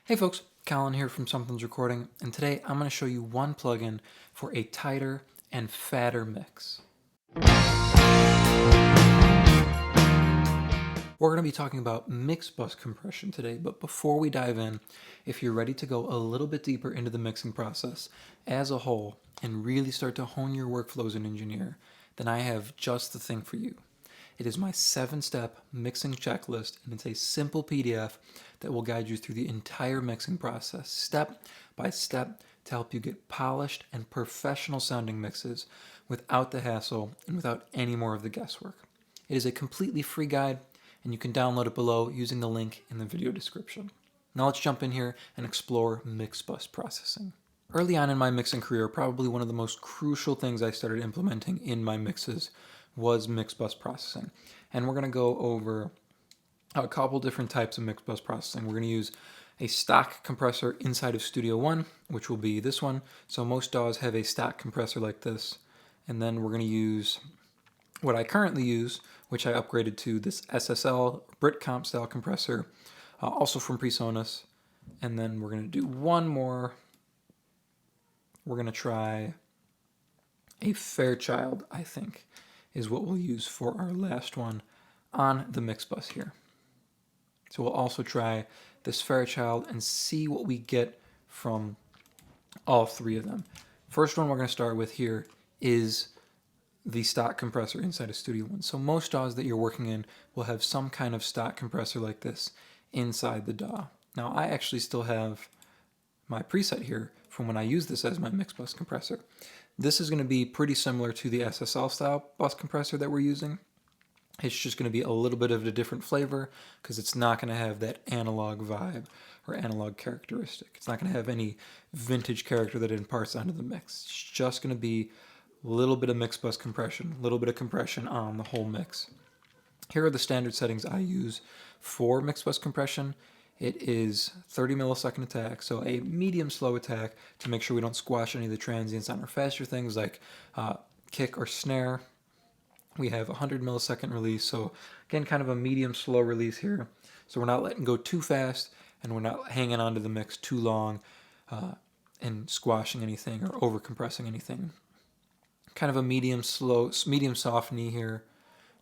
Hey folks, Colin here from Sumthins Recording, and today I'm going to show you one plugin for a tighter and fatter mix. We're going to be talking about mixbus compression today, but before we dive in, if you're ready to go a little bit deeper into the mixing process as a whole and really start to hone your workflow as an engineer, then I have just the thing for you. It is my 7-step mixing checklist, and it's a simple PDF that will guide you through the entire mixing process, step by step, to help you get polished and professional sounding mixes without the hassle and without any more of the guesswork. It is a completely free guide, and you can download it below using the link in the video description. Now let's jump in here and explore mixbus processing. Early on in my mixing career, probably one of the most crucial things I started implementing in my mixes was mixbus processing. And we're going to go over a couple different types of mixbus processing. We're going to use a stock compressor inside of Studio One, which will be this one. So most DAWs have a stock compressor like this. And then we're going to use what I currently use, which I upgraded to this SSL Britcomp style compressor, also from PreSonus. And then we're going to do one more. We're going to try a Fairchild, I think, is what we'll use for our last one on the mixbus here. So we'll also try this Fairchild and see what we get from all three of them. First one we're going to start with here is the stock compressor inside of Studio One. So most DAWs that you're working in will have some kind of stock compressor like this inside the DAW. Now I actually still have my preset here from when I use this as my mixbus compressor. This is going to be pretty similar to the SSL style bus compressor that we're using. It's just going to be a little bit of a different flavor because it's not going to have that analog vibe or analog characteristic. It's not going to have any vintage character that it imparts onto the mix. It's just going to be a little bit of mixbus compression, a little bit of compression on the whole mix. Here are the standard settings I use for mixbus compression. It is 30 millisecond attack, so a medium slow attack to make sure we don't squash any of the transients on our faster things like kick or snare. We have 100 millisecond release, so again, kind of a medium slow release here. So we're not letting go too fast, and we're not hanging onto the mix too long and squashing anything or over compressing anything. Kind of a medium slow, medium soft knee here,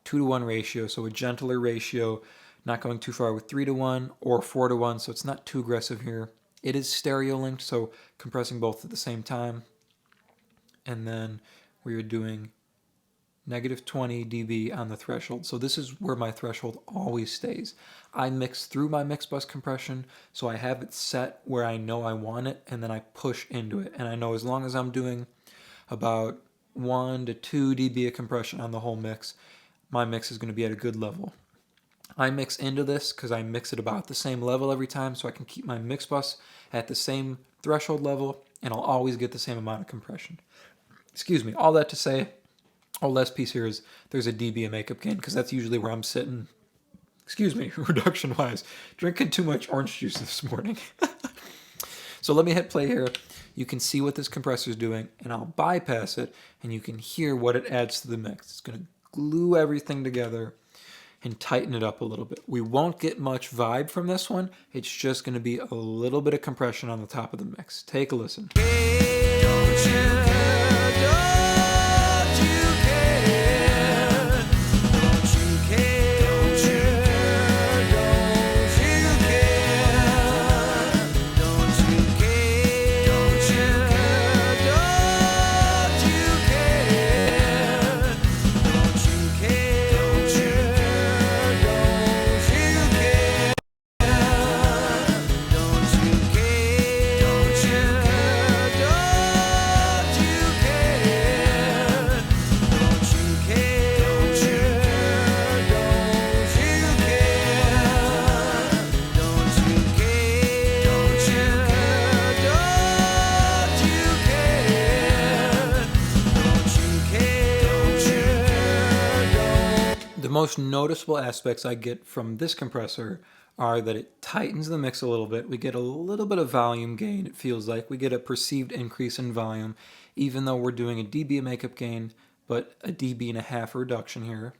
2-to-1 ratio, so a gentler ratio. Not going too far with 3-to-1 or 4-to-1, so it's not too aggressive here. It is stereo linked, so compressing both at the same time. And then we are doing -20 dB on the threshold. So this is where my threshold always stays. I mix through my mixbus compression, so I have it set where I know I want it, and then I push into it. And I know as long as I'm doing about 1 to 2 dB of compression on the whole mix, my mix is going to be at a good level. I mix into this because I mix it about the same level every time, so I can keep my mixbus at the same threshold level, and I'll always get the same amount of compression. Excuse me, all that to say, last piece here is there's a dB of makeup gain, because that's usually where I'm sitting, excuse me, reduction-wise, drinking too much orange juice this morning. So let me hit play here. You can see what this compressor is doing, and I'll bypass it, and you can hear what it adds to the mix. It's going to glue everything together and tighten it up a little bit. We won't get much vibe from this one. It's just going to be a little bit of compression on the top of the mix. Take a listen. Hey, don't you care, don't you care, don't you care, don't you care, don't you care, don't you care, don't you care, don't you care, don't you care. The most noticeable aspects I get from this compressor are that it tightens the mix a little bit. We get a little bit of volume gain, it feels like. We get a perceived increase in volume, even though we're doing a dB of makeup gain, but a dB and a half reduction here.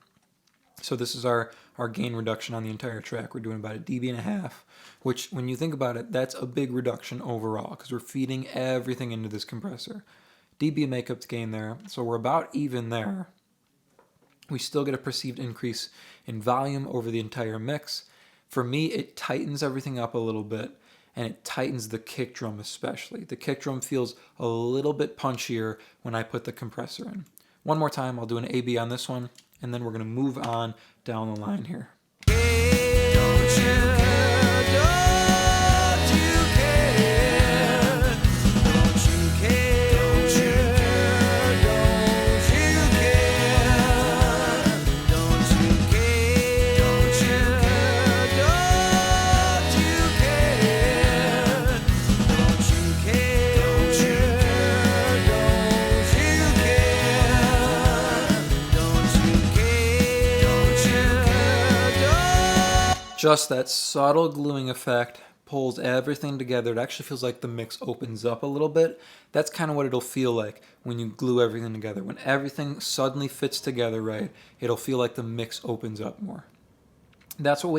So this is our gain reduction on the entire track. We're doing about 1.5 dB, which when you think about it, that's a big reduction overall because we're feeding everything into this compressor. dB makeup gain there, so we're about even there. We still get a perceived increase in volume over the entire mix. For me, it tightens everything up a little bit, and it tightens the kick drum especially. The kick drum feels a little bit punchier when I put the compressor in. One more time, I'll do an A-B on this one, and then we're going to move on down the line here. Just that subtle gluing effect pulls everything together. It actually feels like the mix opens up a little bit. That's kind of what it'll feel like when you glue everything together. When everything suddenly fits together right, it'll feel like the mix opens up more. That's what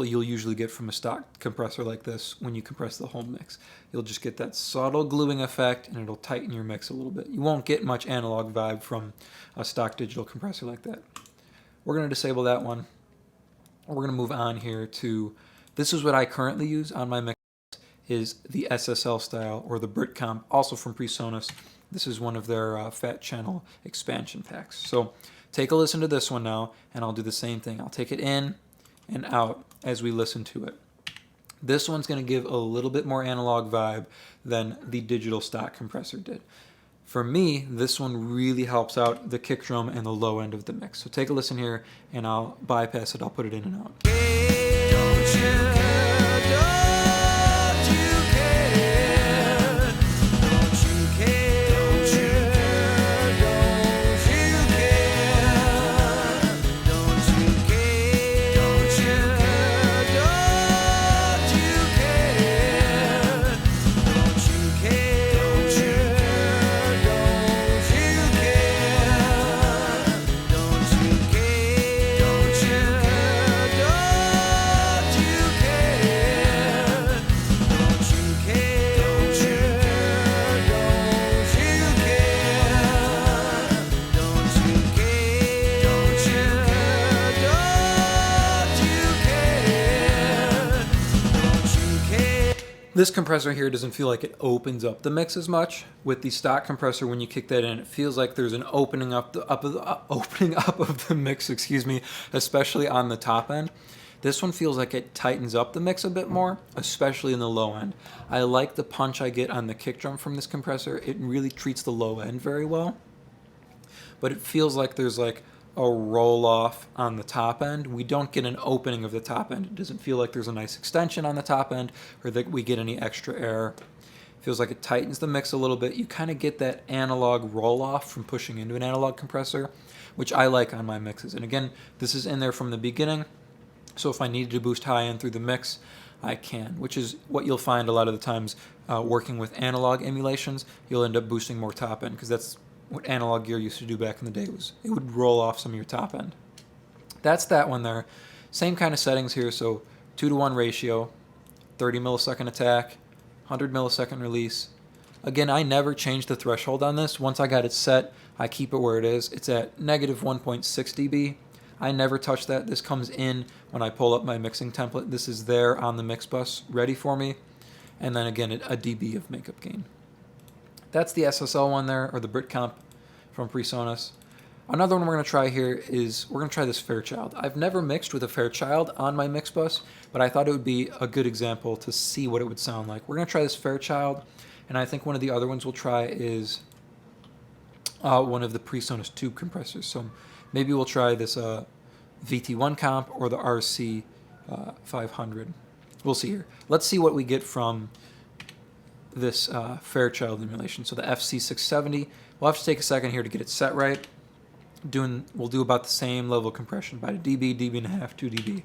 you'll usually get from a stock compressor like this when you compress the whole mix. You'll just get that subtle gluing effect and it'll tighten your mix a little bit. You won't get much analog vibe from a stock digital compressor like that. We're going to disable that one. We're going to move on here to, this is what I currently use on my mix, is the SSL style or the Brit Comp, also from PreSonus. This is one of their fat channel expansion packs. So take a listen to this one now, and I'll do the same thing. I'll take it in and out as we listen to it. This one's going to give a little bit more analog vibe than the digital stock compressor did. For me, this one really helps out the kick drum and the low end of the mix. So take a listen here, and I'll bypass it. I'll put it in and out. This compressor here doesn't feel like it opens up the mix as much. With the stock compressor, when you kick that in, it feels like there's an opening up of the mix, especially on the top end. This one feels like it tightens up the mix a bit more, especially in the low end. I like the punch I get on the kick drum from this compressor. It really treats the low end very well. But it feels like there's like a roll off on the top end. We don't get an opening of the top end. It doesn't feel like there's a nice extension on the top end or that we get any extra air. It feels like it tightens the mix a little bit. You kind of get that analog roll off from pushing into an analog compressor, which I like on my mixes. And again, this is in there from the beginning. So if I needed to boost high end through the mix, I can, which is what you'll find a lot of the times working with analog emulations. You'll end up boosting more top end because that's what analog gear used to do back in the day. Was it would roll off some of your top end. That's that one there. Same kind of settings here, so 2-to-1 ratio, 30 millisecond attack, 100 millisecond release. Again, I never changed the threshold on this. Once I got it set, I keep it where it is. It's at negative 1.6 dB. I never touch that. This comes in when I pull up my mixing template. This is there on the mix bus ready for me. And then again, a dB of makeup gain. That's the SSL one there, or the Brit Comp from PreSonus. Another one we're going to try here is, we're going to try this Fairchild. I've never mixed with a Fairchild on my mix bus, but I thought it would be a good example to see what it would sound like. We're going to try this Fairchild, and I think one of the other ones we'll try is one of the PreSonus tube compressors. So maybe we'll try this VT1 comp or the RC 500. We'll see here. Let's see what we get from this Fairchild emulation. So the FC670, we'll have to take a second here to get it set right. We'll do about the same level of compression, about a dB, dB and a half, 2 dB.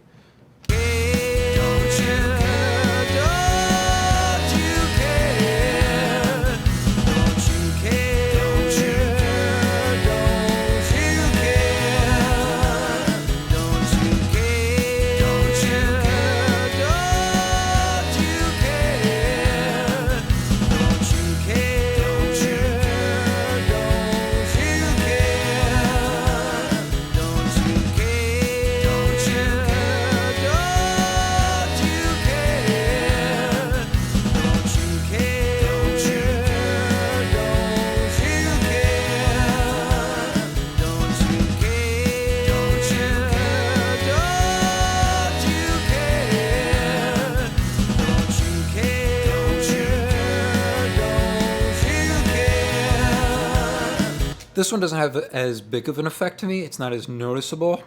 This one doesn't have as big of an effect to me. It's not as noticeable.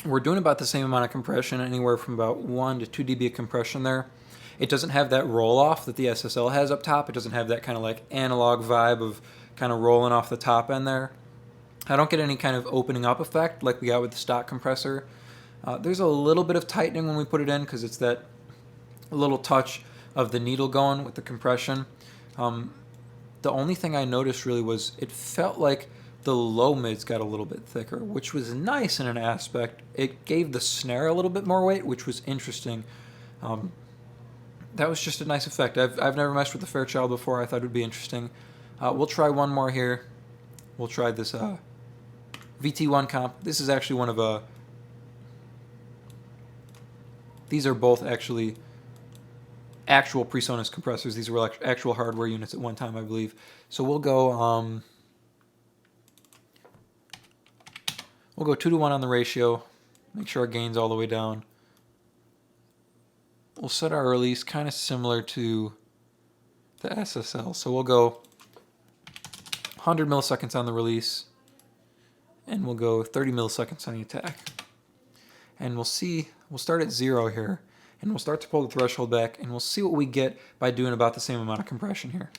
We're doing about the same amount of compression, anywhere from about 1 to 2 dB of compression there. It doesn't have that roll off that the SSL has up top. It doesn't have that kind of like analog vibe of kind of rolling off the top end there. I don't get any kind of opening up effect like we got with the stock compressor. There's a little bit of tightening when we put it in because it's that little touch of the needle going with the compression. The only thing I noticed really was it felt like the low mids got a little bit thicker, which was nice in an aspect. It gave the snare a little bit more weight, which was interesting. That was just a nice effect. I've never messed with the Fairchild before. I thought it would be interesting. We'll try one more here. We'll try this VT1 comp. This is actually one of these are both actually actual PreSonus compressors. These were actual hardware units at one time, I believe. So we'll go 2-to-1 on the ratio. Make sure our gain's all the way down. We'll set our release kind of similar to the SSL. So we'll go 100 milliseconds on the release, and we'll go 30 milliseconds on the attack. And we'll start at 0 here, and we'll start to pull the threshold back, and we'll see what we get by doing about the same amount of compression here.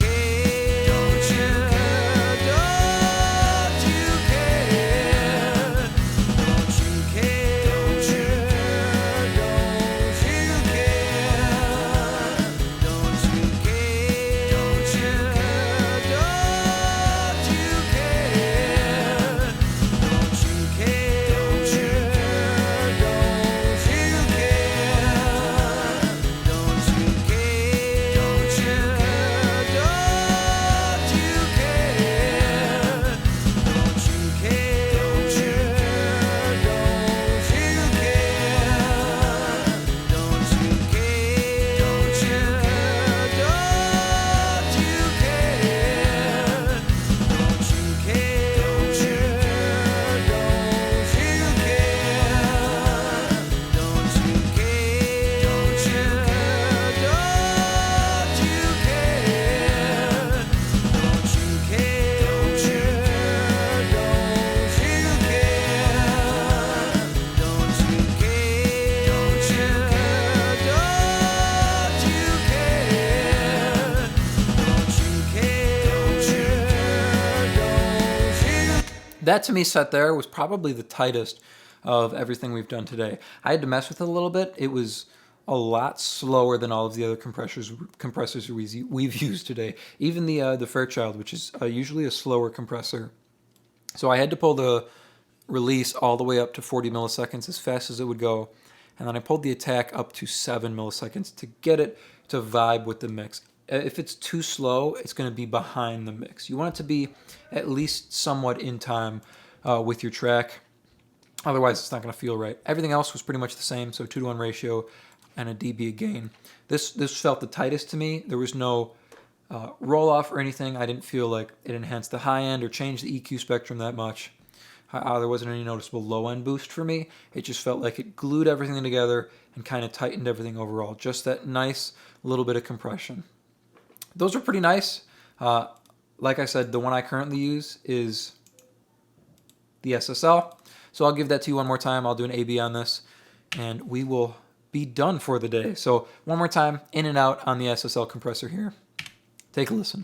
That to me set there was probably the tightest of everything we've done today. I had to mess with it a little bit. It was a lot slower than all of the other compressors we've used today. Even the Fairchild, which is usually a slower compressor. So I had to pull the release all the way up to 40 milliseconds as fast as it would go. And then I pulled the attack up to 7 milliseconds to get it to vibe with the mix. If it's too slow, it's going to be behind the mix. You want it to be at least somewhat in time with your track. Otherwise, it's not going to feel right. Everything else was pretty much the same, so 2-to-1 ratio and a dB gain. This felt the tightest to me. There was no roll-off or anything. I didn't feel like it enhanced the high end or changed the EQ spectrum that much. There wasn't any noticeable low-end boost for me. It just felt like it glued everything together and kind of tightened everything overall. Just that nice little bit of compression. Those are pretty nice. Like I said, the one I currently use is the SSL. So I'll give that to you one more time. I'll do an A/B on this, and we will be done for the day. So one more time, in and out on the SSL compressor here. Take a listen.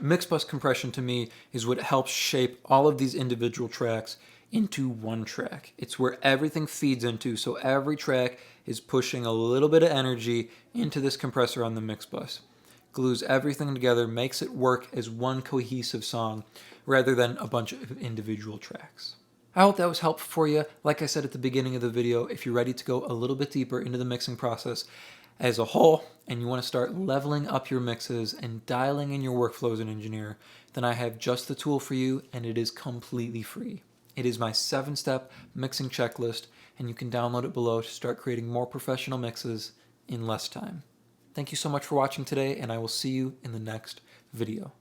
Mixbus compression to me is what helps shape all of these individual tracks into one track. It's where everything feeds into, so every track is pushing a little bit of energy into this compressor on the mixbus. Glues everything together, makes it work as one cohesive song rather than a bunch of individual tracks. I hope that was helpful for you. Like I said at the beginning of the video, if you're ready to go a little bit deeper into the mixing process, as a whole, and you want to start leveling up your mixes and dialing in your workflows in Engineer, then I have just the tool for you, and it is completely free. It is my 7-step mixing checklist, and you can download it below to start creating more professional mixes in less time. Thank you so much for watching today, and I will see you in the next video.